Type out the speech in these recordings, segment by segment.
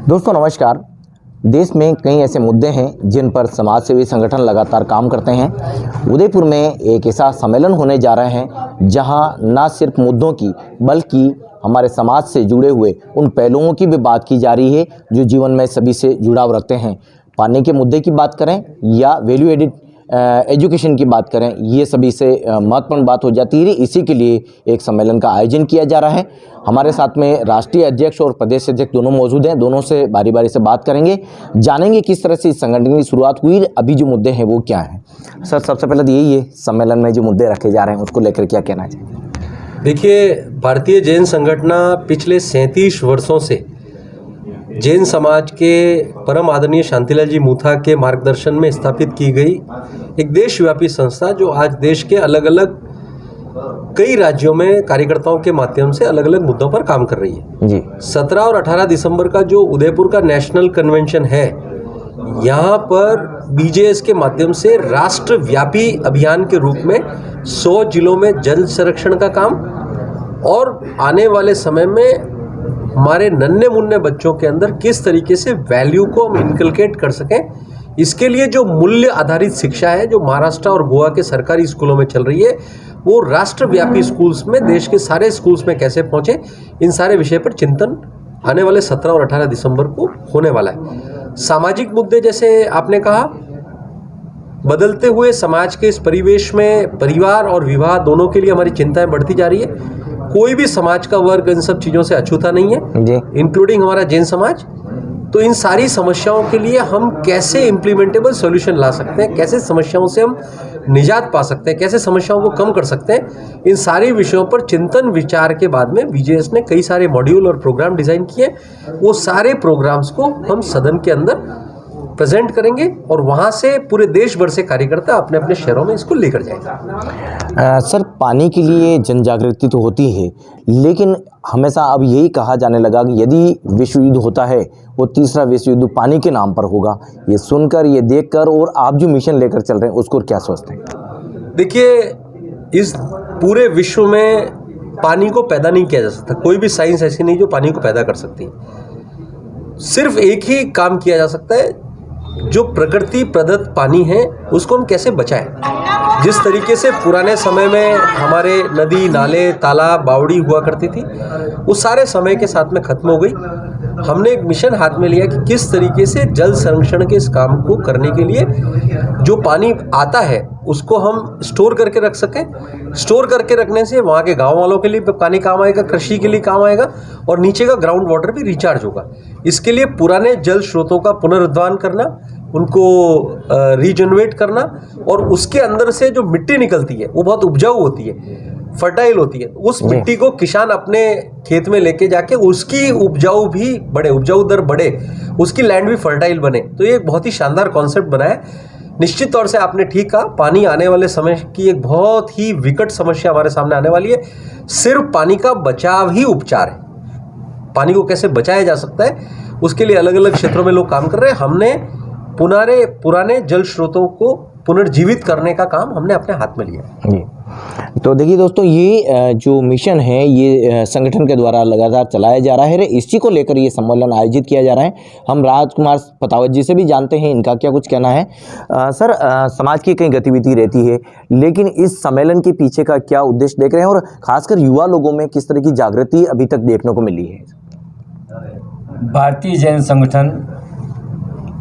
दोस्तों नमस्कार। देश में कई ऐसे मुद्दे हैं जिन पर समाज सेवी संगठन लगातार काम करते हैं। उदयपुर में एक ऐसा सम्मेलन होने जा रहा है जहां न सिर्फ मुद्दों की बल्कि हमारे समाज से जुड़े हुए उन पहलुओं की भी बात की जा रही है जो जीवन में सभी से जुड़ाव रखते हैं। पानी के मुद्दे की बात करें या वैल्यू एडिड एजुकेशन की बात करें, ये सभी से महत्वपूर्ण बात हो जाती है। इसी के लिए एक सम्मेलन का आयोजन किया जा रहा है। हमारे साथ में राष्ट्रीय अध्यक्ष और प्रदेश अध्यक्ष दोनों मौजूद हैं। दोनों से बारी बारी से बात करेंगे, जानेंगे किस तरह से इस संगठन की शुरुआत हुई, अभी जो मुद्दे हैं वो क्या हैं। सर, सबसे पहले तो यही है, सम्मेलन में जो मुद्दे रखे जा रहे हैं उसको लेकर क्या कहना चाहिए? देखिए, भारतीय जैन संगठन पिछले 37 वर्षों से जैन समाज के परम आदरणीय शांतिलाल जी मूथा के मार्गदर्शन में स्थापित की गई एक देशव्यापी संस्था, जो आज देश के अलग अलग कई राज्यों में कार्यकर्ताओं के माध्यम से अलग अलग मुद्दों पर काम कर रही है जी। 17 और 18 दिसंबर का जो उदयपुर का नेशनल कन्वेंशन है, यहाँ पर बीजेएस के माध्यम से राष्ट्रव्यापी अभियान के रूप में 100 जिलों में जल संरक्षण का काम और आने वाले समय में हमारे नन्हे मुन्ने बच्चों के अंदर किस तरीके से वैल्यू को हम इनकलकेट कर सकें, इसके लिए जो मूल्य आधारित शिक्षा है जो महाराष्ट्र और गोवा के सरकारी स्कूलों में चल रही है, वो राष्ट्रव्यापी स्कूल्स में, देश के सारे स्कूल्स में कैसे पहुंचे, इन सारे विषय पर चिंतन आने वाले 17 और 18 दिसंबर को होने वाला है। सामाजिक मुद्दे, जैसे आपने कहा, बदलते हुए समाज के इस परिवेश में परिवार और विवाह दोनों के लिए हमारी चिंताएं बढ़ती जा रही है। कोई भी समाज का वर्ग इन सब चीज़ों से अछूता नहीं है, इंक्लूडिंग हमारा जैन समाज। तो इन सारी समस्याओं के लिए हम कैसे इम्प्लीमेंटेबल सॉल्यूशन ला सकते हैं, कैसे समस्याओं से हम निजात पा सकते हैं, कैसे समस्याओं को कम कर सकते हैं, इन सारे विषयों पर चिंतन विचार के बाद में बीजेएस ने कई सारे मॉड्यूल और प्रोग्राम डिज़ाइन किए। वो सारे प्रोग्राम्स को हम सदन के अंदर प्रेजेंट करेंगे और वहाँ से पूरे देश भर से कार्यकर्ता अपने अपने शहरों में इसको लेकर जाएंगे। सर, पानी के लिए जन जागृति तो होती है, लेकिन हमेशा अब यही कहा जाने लगा कि यदि विश्व युद्ध होता है वो तीसरा विश्व युद्ध पानी के नाम पर होगा। ये सुनकर, ये देखकर, और आप जो मिशन लेकर चल रहे हैं उसको क्या सोचते हैं? देखिए, इस पूरे विश्व में पानी को पैदा नहीं किया जा सकता। कोई भी साइंस ऐसी नहीं जो पानी को पैदा कर सकती है। सिर्फ एक ही काम किया जा सकता है, जो प्रकृति प्रदत्त पानी है उसको हम कैसे बचाएं। जिस तरीके से पुराने समय में हमारे नदी, नाले, तालाब, बावड़ी हुआ करती थी, वो सारे समय के साथ में खत्म हो गई। हमने एक मिशन हाथ में लिया कि किस तरीके से जल संरक्षण के इस काम को करने के लिए जो पानी आता है उसको हम स्टोर करके रख सकें। स्टोर करके रखने से वहाँ के गांव वालों के लिए पानी काम आएगा, कृषि के लिए काम आएगा और नीचे का ग्राउंड वाटर भी रिचार्ज होगा। इसके लिए पुराने जल स्रोतों का पुनरुद्धार करना, उनको रीजनरेट करना, और उसके अंदर से जो मिट्टी निकलती है वो बहुत उपजाऊ होती है, फर्टाइल होती है। उस मिट्टी को किसान अपने खेत में लेके जाके उसकी उपजाऊ भी बढ़े, उपजाऊ दर बढ़े, उसकी लैंड भी फर्टाइल बने। तो ये एक बहुत ही शानदार कॉन्सेप्ट बना है। निश्चित तौर से आपने ठीक कहा, पानी आने वाले समय की एक बहुत ही विकट समस्या हमारे सामने आने वाली है। सिर्फ पानी का बचाव ही उपचार है। पानी को कैसे बचाया जा सकता है, उसके लिए अलग अलग क्षेत्रों में लोग काम कर रहे हैं। हमने पुराने जल स्रोतों को पुनर्जीवित करने का काम हमने अपने हाथ में लिया जी। तो देखिए दोस्तों, ये जो मिशन है ये संगठन के द्वारा लगातार चलाया जा रहा है। इसी को लेकर ये सम्मेलन आयोजित किया जा रहा है। हम राजकुमार पतावत जी से भी जानते हैं इनका क्या कुछ कहना है। सर, समाज की कई गतिविधि रहती है, लेकिन इस सम्मेलन के पीछे का क्या उद्देश्य देख रहे हैं और खासकर युवा लोगों में किस तरह की जागृति अभी तक देखने को मिली है? भारतीय जैन संगठन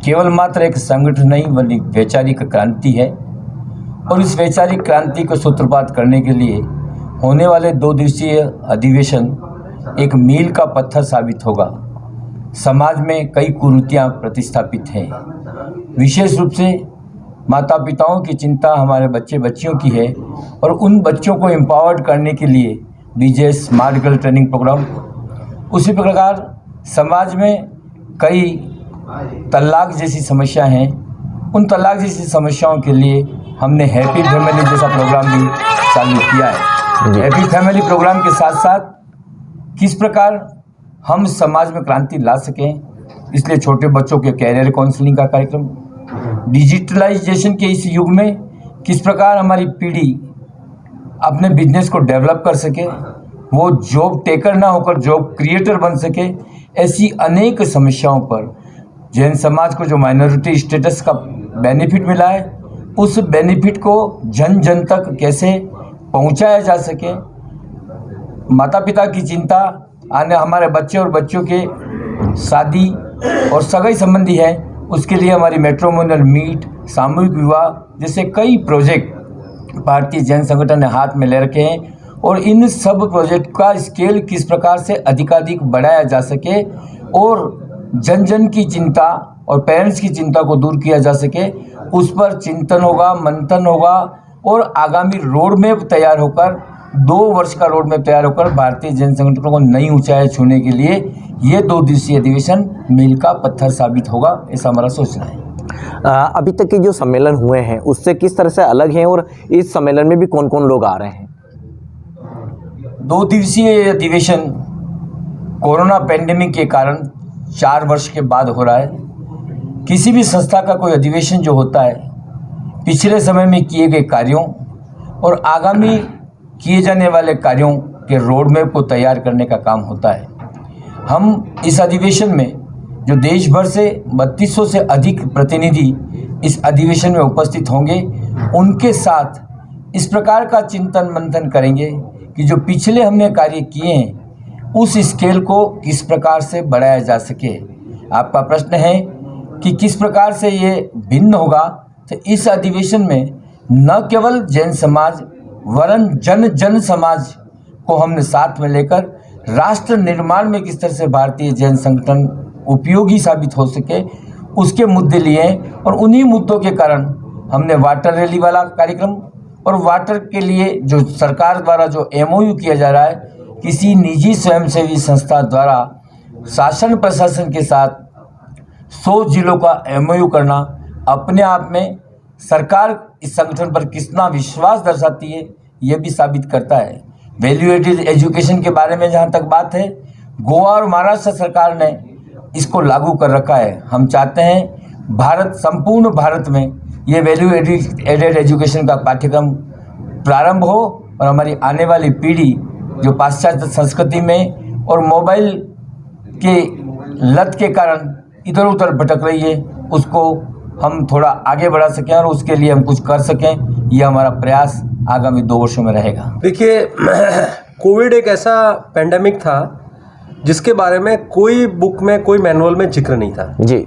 केवल मात्र एक संगठन नहीं बल्कि वैचारिक क्रांति है, और इस वैचारिक क्रांति को सूत्रपात करने के लिए होने वाले 2 दिवसीय अधिवेशन एक मील का पत्थर साबित होगा। समाज में कई कुरीतियाँ प्रतिस्थापित हैं। विशेष रूप से माता पिताओं की चिंता हमारे बच्चे बच्चियों की है, और उन बच्चों को एम्पावर्ड करने के लिए BJS smart girl training programme. उसी प्रकार समाज में कई तलाक जैसी समस्या हैं। उन तलाक जैसी समस्याओं के लिए हमने हैप्पी फैमिली जैसा प्रोग्राम भी चालू किया है। हैप्पी फैमिली प्रोग्राम के साथ साथ किस प्रकार हम समाज में क्रांति ला सकें, इसलिए छोटे बच्चों के कैरियर काउंसलिंग का कार्यक्रम, डिजिटलाइजेशन के इस युग में किस प्रकार हमारी पीढ़ी अपने बिजनेस को डेवलप कर सके, वो जॉब टेकर ना होकर जॉब क्रिएटर बन सके, ऐसी अनेक समस्याओं पर जैन समाज को जो माइनॉरिटी स्टेटस का बेनिफिट मिला है, उस बेनिफिट को जन जन तक कैसे पहुंचाया जा सके। माता पिता की चिंता, आने हमारे बच्चे और बच्चों के शादी और सगाई संबंधी है, उसके लिए हमारी मैट्रिमोनियल मीट, सामूहिक विवाह जैसे कई प्रोजेक्ट भारतीय जैन संगठन ने हाथ में ले रखे हैं। और इन सब प्रोजेक्ट का स्केल किस प्रकार से अधिकाधिक बढ़ाया जा सके और जन जन की चिंता और पेरेंट्स की चिंता को दूर किया जा सके, उस पर चिंतन होगा, मंथन होगा और आगामी रोड मैप तैयार होकर 2 वर्ष का रोड मैप तैयार होकर भारतीय जैन संगठनों को नई ऊंचाई छूने के लिए ये 2 दिवसीय अधिवेशन मील का पत्थर साबित होगा, ऐसा हमारा सोचना है। अभी तक के जो सम्मेलन हुए हैं उससे किस तरह से अलग हैं और इस सम्मेलन में भी कौन कौन लोग आ रहे हैं? 2 दिवसीय अधिवेशन कोरोना पेंडेमिक के कारण 4 वर्ष के बाद हो रहा है। किसी भी संस्था का कोई अधिवेशन जो होता है, पिछले समय में किए गए कार्यों और आगामी किए जाने वाले कार्यों के रोड मैप को तैयार करने का काम होता है। हम इस अधिवेशन में जो देश भर से 3200 से अधिक प्रतिनिधि इस अधिवेशन में उपस्थित होंगे, उनके साथ इस प्रकार का चिंतन मंथन करेंगे कि जो पिछले हमने कार्य किए हैं उस स्केल को किस प्रकार से बढ़ाया जा सके। आपका प्रश्न है कि किस प्रकार से ये भिन्न होगा, तो इस अधिवेशन में न केवल जैन समाज वरन जन जन समाज को हमने साथ में लेकर राष्ट्र निर्माण में किस तरह से भारतीय जैन संगठन उपयोगी साबित हो सके, उसके मुद्दे लिए और उन्हीं मुद्दों के कारण हमने वाटर रैली वाला कार्यक्रम और वाटर के लिए जो सरकार द्वारा जो MOU किया जा रहा है, किसी निजी स्वयंसेवी संस्था द्वारा शासन प्रशासन के साथ 100 जिलों का MOU करना अपने आप में सरकार इस संगठन पर कितना विश्वास दर्शाती है, ये भी साबित करता है। वैल्यू एडेड एजुकेशन के बारे में जहाँ तक बात है, गोवा और महाराष्ट्र सरकार ने इसको लागू कर रखा है। हम चाहते हैं संपूर्ण भारत में ये वैल्यू एडेड एजुकेशन का पाठ्यक्रम प्रारंभ हो और हमारी आने वाली पीढ़ी जो पाश्चात्य संस्कृति में और मोबाइल के लत के कारण इधर उधर भटक रही है, उसको हम थोड़ा आगे बढ़ा सकें और उसके लिए हम कुछ कर सकें। ये हमारा प्रयास आगामी 2 वर्षों में रहेगा। देखिए, कोविड एक ऐसा पेंडेमिक था जिसके बारे में कोई बुक में, कोई मैनुअल में जिक्र नहीं था जी।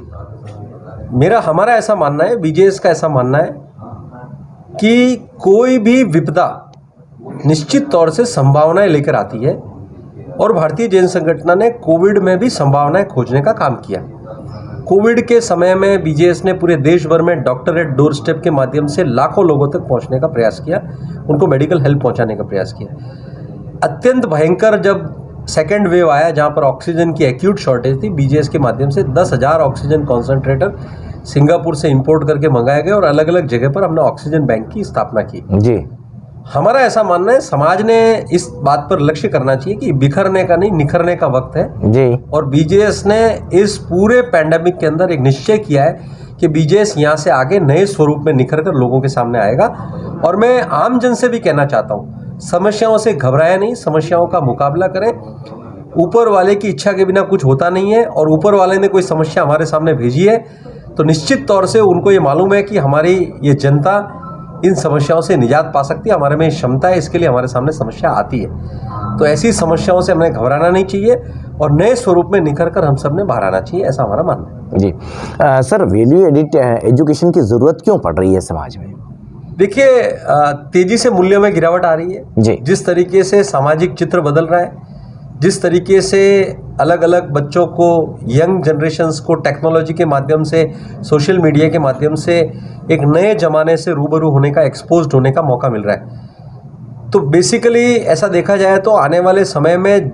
हमारा ऐसा मानना है, BJS का ऐसा मानना है कि कोई भी विपदा निश्चित तौर से संभावनाएं लेकर आती है और भारतीय जैन संगठन ने कोविड में भी संभावनाएं खोजने का काम किया। कोविड के समय में BJS ने पूरे देश भर में डॉक्टर एट डोर स्टेप के माध्यम से लाखों लोगों तक पहुंचने का प्रयास किया, उनको मेडिकल हेल्प पहुंचाने का प्रयास किया। अत्यंत भयंकर जब सेकेंड वेव आया, जहां पर ऑक्सीजन की एक्यूट शॉर्टेज थी, BJS के माध्यम से 10,000 ऑक्सीजन कॉन्सेंट्रेटर सिंगापुर से इंपोर्ट करके मंगाए गए और अलग अलग जगह पर हमने ऑक्सीजन बैंक की स्थापना की जी। हमारा ऐसा मानना है, समाज ने इस बात पर लक्ष्य करना चाहिए कि बिखरने का नहीं, निखरने का वक्त है जी। और BJS ने इस पूरे पैंडेमिक के अंदर एक निश्चय किया है कि BJS यहाँ से आगे नए स्वरूप में निखर कर लोगों के सामने आएगा। और मैं आम जन से भी कहना चाहता हूँ, समस्याओं से घबराए नहीं, समस्याओं का मुकाबला करें। ऊपर वाले की इच्छा के बिना कुछ होता नहीं है और ऊपर वाले ने कोई समस्या हमारे सामने भेजी है तो निश्चित तौर से उनको ये मालूम है कि हमारी ये जनता इन समस्याओं से निजात पा सकती है, हमारे में क्षमता है, इसके लिए हमारे सामने समस्या आती है। तो ऐसी समस्याओं से हमें घबराना नहीं चाहिए और नए स्वरूप में निखर कर हम सब ने बाहर आना चाहिए, ऐसा हमारा मानना है जी। सर, वैल्यू एडिड एजुकेशन की ज़रूरत क्यों पड़ रही है समाज में? देखिए, तेज़ी से मूल्यों में गिरावट आ रही है जी। जिस तरीके से सामाजिक चित्र बदल रहा है, जिस तरीके से अलग अलग बच्चों को, यंग जनरेशन्स को टेक्नोलॉजी के माध्यम से, सोशल मीडिया के माध्यम से एक नए ज़माने से रूबरू होने का, एक्सपोज्ड होने का मौका मिल रहा है। तो बेसिकली ऐसा देखा जाए तो आने वाले समय में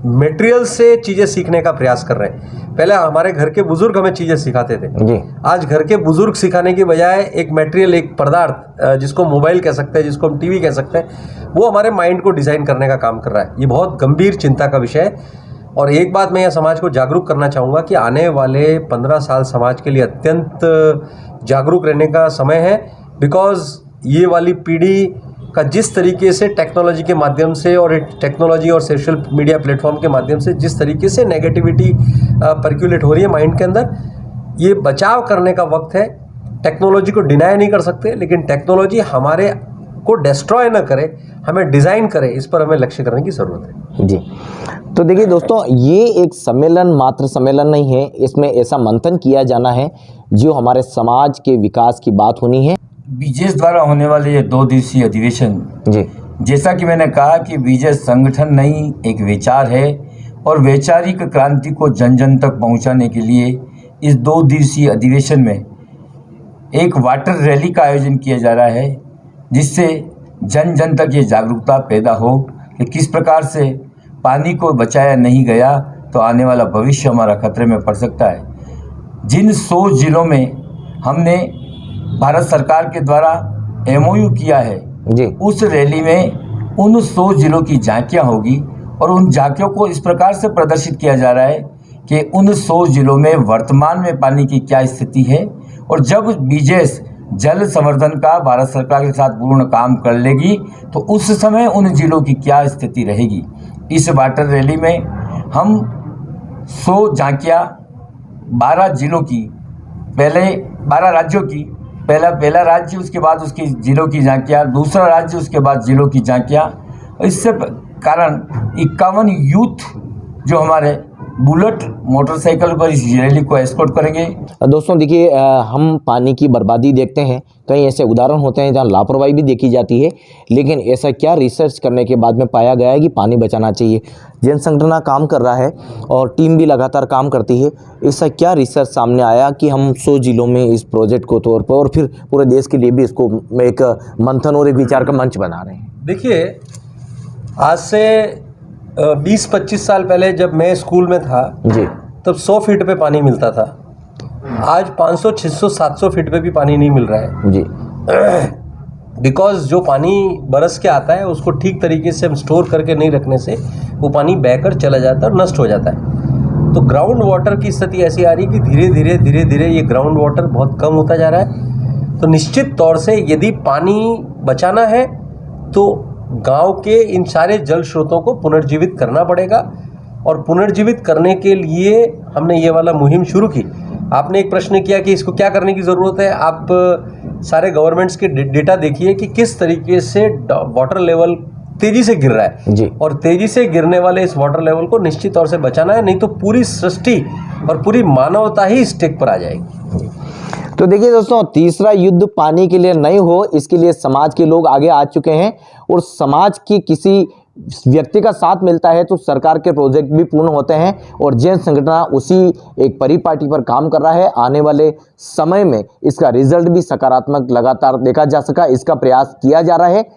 मटेरियल से चीज़ें सीखने का प्रयास कर रहे हैं। पहले हमारे घर के बुजुर्ग हमें चीज़ें सिखाते थे जी। आज घर के बुजुर्ग सिखाने की बजाय एक मटेरियल, एक पदार्थ जिसको मोबाइल कह सकते हैं, जिसको हम टीवी कह सकते हैं, वो हमारे माइंड को डिज़ाइन करने का काम कर रहा है। ये बहुत गंभीर चिंता का विषय है। और एक बात मैं यह समाज को जागरूक करना चाहूँगा कि आने वाले 15 साल समाज के लिए अत्यंत जागरूक रहने का समय है। बिकॉज ये वाली पीढ़ी का जिस तरीके से टेक्नोलॉजी के माध्यम से और टेक्नोलॉजी और सोशल मीडिया प्लेटफॉर्म के माध्यम से जिस तरीके से नेगेटिविटी पर्क्यूलेट हो रही है माइंड के अंदर, ये बचाव करने का वक्त है। टेक्नोलॉजी को डिनाई नहीं कर सकते, लेकिन टेक्नोलॉजी हमारे को डिस्ट्रॉय ना करे, हमें डिज़ाइन करे, इस पर हमें लक्ष्य करने की ज़रूरत है। जी, तो देखिए दोस्तों, ये एक सम्मेलन मात्र सम्मेलन नहीं है, इसमें ऐसा मंथन किया जाना है जो हमारे समाज के विकास की बात होनी है। बीजेस द्वारा होने वाले ये 2 दिवसीय अधिवेशन, जी, जैसा कि मैंने कहा कि बीजेस संगठन नहीं एक विचार है और वैचारिक क्रांति को जन जन तक पहुंचाने के लिए इस 2 दिवसीय अधिवेशन में एक वाटर रैली का आयोजन किया जा रहा है, जिससे जन जन तक ये जागरूकता पैदा हो कि किस प्रकार से पानी को बचाया नहीं गया तो आने वाला भविष्य हमारा खतरे में पड़ सकता है। जिन 100 जिलों में हमने भारत सरकार के द्वारा MOU किया है, जी, उस रैली में उन 100 जिलों की झांकियाँ होगी और उन झांकियों को इस प्रकार से प्रदर्शित किया जा रहा है कि उन 100 जिलों में वर्तमान में पानी की क्या स्थिति है, और जब बीजेस जल संवर्धन का भारत सरकार के साथ पूर्ण काम कर लेगी तो उस समय उन जिलों की क्या स्थिति रहेगी। इस वाटर रैली में हम 100 झांकियाँ 12 जिलों की, पहले 12 राज्यों की, पहला राज्य, उसके बाद उसकी जिलों की झांकियाँ, दूसरा राज्य, उसके बाद जिलों की झांकियाँ। इससे कारण 51 यूथ जो हमारे बुलेट मोटरसाइकिल पर इस रैली को एस्कॉर्ट करेंगे। दोस्तों देखिए, हम पानी की बर्बादी देखते हैं, कई ऐसे उदाहरण होते हैं जहां लापरवाही भी देखी जाती है, लेकिन ऐसा क्या रिसर्च करने के बाद में पाया गया है कि पानी बचाना चाहिए। जन संगठन काम कर रहा है और टीम भी लगातार काम करती है। ऐसा क्या रिसर्च सामने आया कि हम 100 जिलों में इस प्रोजेक्ट को तौर पर और फिर पूरे देश के लिए भी इसको एक मंथन और एक विचार का मंच बना रहे हैं। देखिए, आज से 20-25 साल पहले जब मैं स्कूल में था, जी, तब 100 फीट पे पानी मिलता था। आज 500, 600, 700 फीट पे भी पानी नहीं मिल रहा है। जी, बिकॉज जो पानी बरस के आता है उसको ठीक तरीके से हम स्टोर करके नहीं रखने से वो पानी बहकर चला जाता है और नष्ट हो जाता है। तो ग्राउंड वाटर की स्थिति ऐसी आ रही है कि धीरे धीरे ये ग्राउंड वाटर बहुत कम होता जा रहा है। तो निश्चित तौर से यदि पानी बचाना है तो गांव के इन सारे जल स्रोतों को पुनर्जीवित करना पड़ेगा, और पुनर्जीवित करने के लिए हमने ये वाला मुहिम शुरू की। आपने एक प्रश्न किया कि इसको क्या करने की ज़रूरत है। आप सारे गवर्नमेंट्स के डेटा देखिए कि किस तरीके से वाटर लेवल तेज़ी से गिर रहा है जी, और तेज़ी से गिरने वाले इस वाटर लेवल को निश्चित तौर से बचाना है, नहीं तो पूरी सृष्टि और पूरी मानवता ही स्टेक पर आ जाएगी। तो देखिए दोस्तों, तीसरा युद्ध पानी के लिए नहीं हो, इसके लिए समाज के लोग आगे आ चुके हैं, और समाज की किसी व्यक्ति का साथ मिलता है तो सरकार के प्रोजेक्ट भी पूर्ण होते हैं, और जैन संगठन उसी एक परिपाटी पर काम कर रहा है। आने वाले समय में इसका रिजल्ट भी सकारात्मक लगातार देखा जा सका, इसका प्रयास किया जा रहा है।